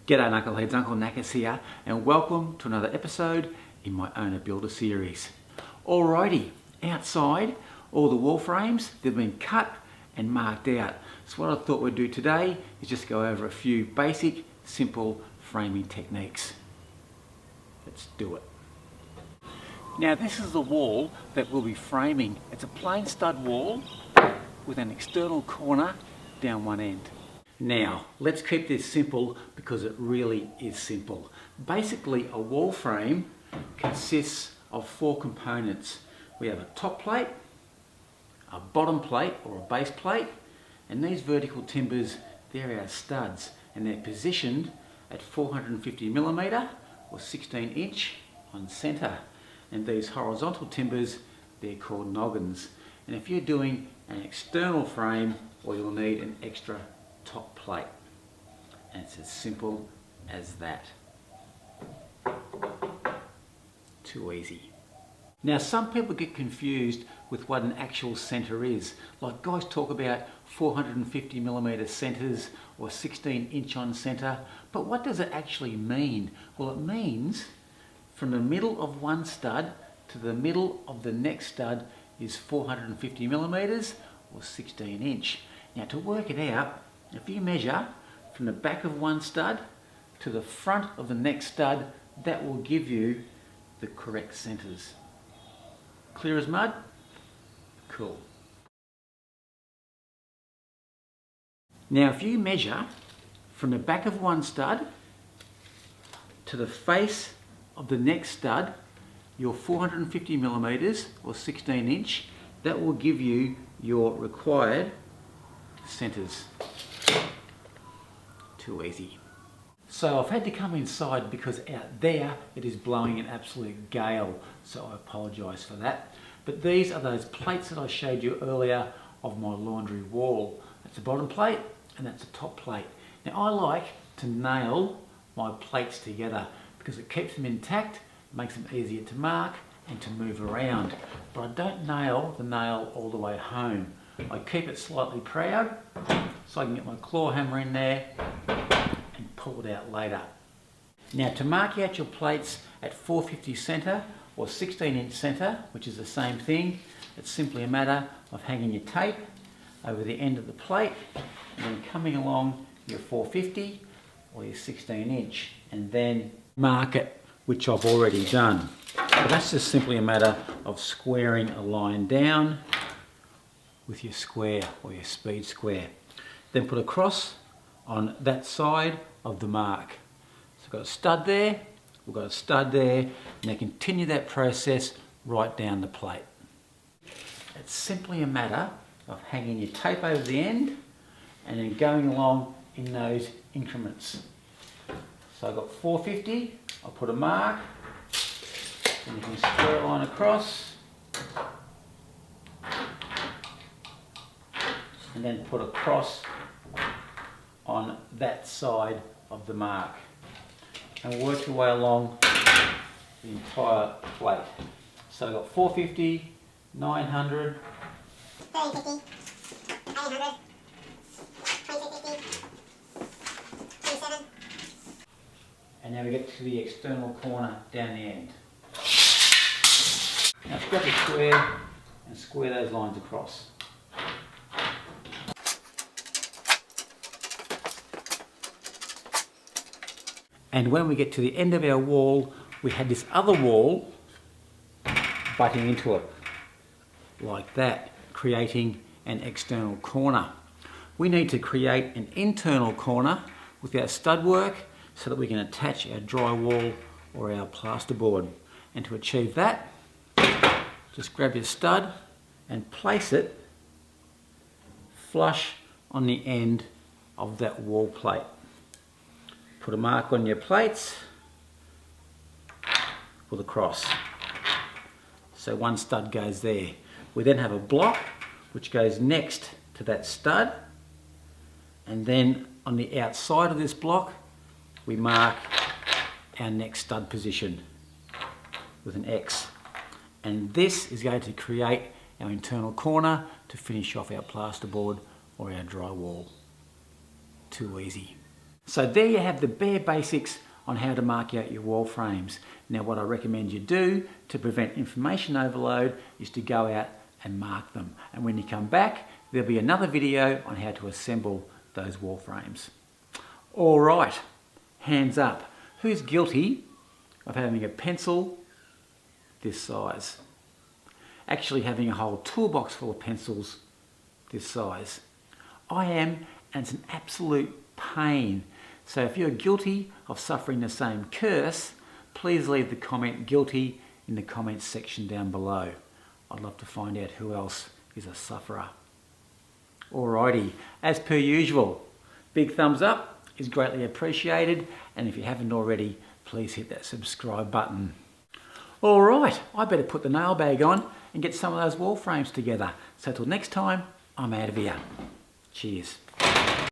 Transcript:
G'day Knuckleheads, Uncle Knackers here, and welcome to another episode in my Owner Builder series. Alrighty, outside, all the wall frames, they've been cut and marked out. So what I thought we'd do today is just go over a few basic, simple framing techniques. Let's do it. Now this is the wall that we'll be framing. It's a plain stud wall with an external corner down one end. Now, let's keep this simple because it really is simple. Basically, a wall frame consists of four components. We have a top plate, a bottom plate or a base plate, and these vertical timbers, they're our studs, and they're positioned at 450mm or 16" on centre. And these horizontal timbers, they're called noggins. And if you're doing an external frame, well, you'll need an extra top plate, and it's as simple as that. Too easy. Now some people get confused with what an actual centre is. Like guys talk about 450mm centres or 16" on centre, but what does it actually mean? Well, it means from the middle of one stud to the middle of the next stud is 450mm or 16". Now to work it out, if you measure from the back of one stud to the front of the next stud, that will give you the correct centres. Clear as mud? Cool. Now if you measure from the back of one stud to the face of the next stud, your 450mm or 16", that will give you your required centres. Too easy. So I've had to come inside because out there it is blowing an absolute gale, so I apologise for that. But these are those plates that I showed you earlier of my laundry wall. That's a bottom plate and that's a top plate. Now I like to nail my plates together because it keeps them intact, makes them easier to mark and to move around. But I don't nail the nail all the way home. I keep it slightly proud so I can get my claw hammer in there and pull it out later. Now to mark out your plates at 450 centre or 16" centre, which is the same thing, it's simply a matter of hanging your tape over the end of the plate and then coming along your 450 or your 16" and then mark it, which I've already done. So that's just simply a matter of squaring a line down with your square or your speed square. Then put a cross on that side of the mark. So we've got a stud there, we've got a stud there, and then continue that process right down the plate. It's simply a matter of hanging your tape over the end and then going along in those increments. So I've got 450, I'll put a mark, and you can square a line across, and then put a cross on that side of the mark and work your way along the entire plate. So I've got 450, 900, 1350, 800, 2250, 27. and now we get to the external corner down the end. Now grab a square and square those lines across. And when we get to the end of our wall, we had this other wall butting into it, like that, creating an external corner. We need to create an internal corner with our stud work so that we can attach our drywall or our plasterboard. And to achieve that, just grab your stud and place it flush on the end of that wall plate. Put a mark on your plates with a cross. So one stud goes there. We then have a block which goes next to that stud, and then on the outside of this block we mark our next stud position with an X. And this is going to create our internal corner to finish off our plasterboard or our drywall. Too easy. So there you have the bare basics on how to mark out your wall frames. Now what I recommend you do to prevent information overload is to go out and mark them. And when you come back, there'll be another video on how to assemble those wall frames. All right, hands up. Who's guilty of having a pencil this size? Actually having a whole toolbox full of pencils this size. I am, and it's an absolute pain. So if you're guilty of suffering the same curse, please leave the comment guilty in the comments section down below. I'd love to find out who else is a sufferer. Alrighty, as per usual, big thumbs up is greatly appreciated, and if you haven't already, please hit that subscribe button. Alright, I better put the nail bag on and get some of those wall frames together. So till next time, I'm out of here. Cheers.